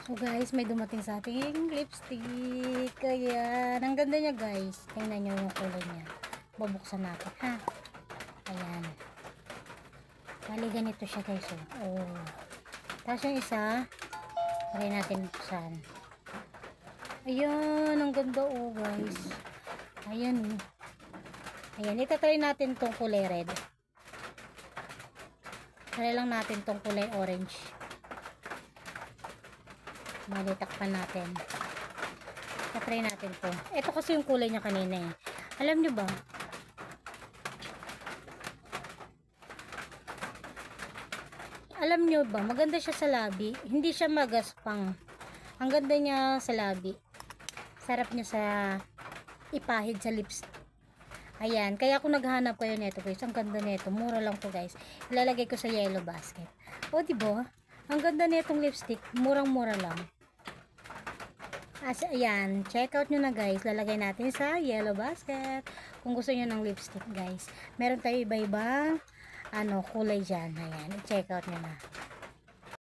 So guys, may dumating sa ating lipstick. Ayan. Ang ganda niya guys. Tingnan nyo yung kulay niya. Babuksan natin ha. Ayan. Bali ganito siya guys. Oh. Tapos yung isa, try natin buksan. Ayan. Ang ganda guys. Ayan. Ayan. Itatry natin tong kulay red. Try lang natin tong kulay orange. Bali, takpan natin. Try natin to. Ito kasi yung kulay niya kanina eh. Alam nyo ba? Alam nyo ba? Maganda siya sa labi. Hindi siya magaspang. Ang ganda niya sa labi. Sarap niya sa ipahid sa lips. Ayan. Kaya ako naghanap kayo nito guys. Ang ganda nito. Mura lang to guys. Ilalagay ko sa yellow basket. O diba? Ang ganda nitong lipstick. Murang-mura lang. Ayan, check out nyo na guys. Lalagay natin sa yellow basket. Kung gusto nyo ng lipstick guys. Meron tayo iba-ibang kulay dyan. Ayan, check out nyo na.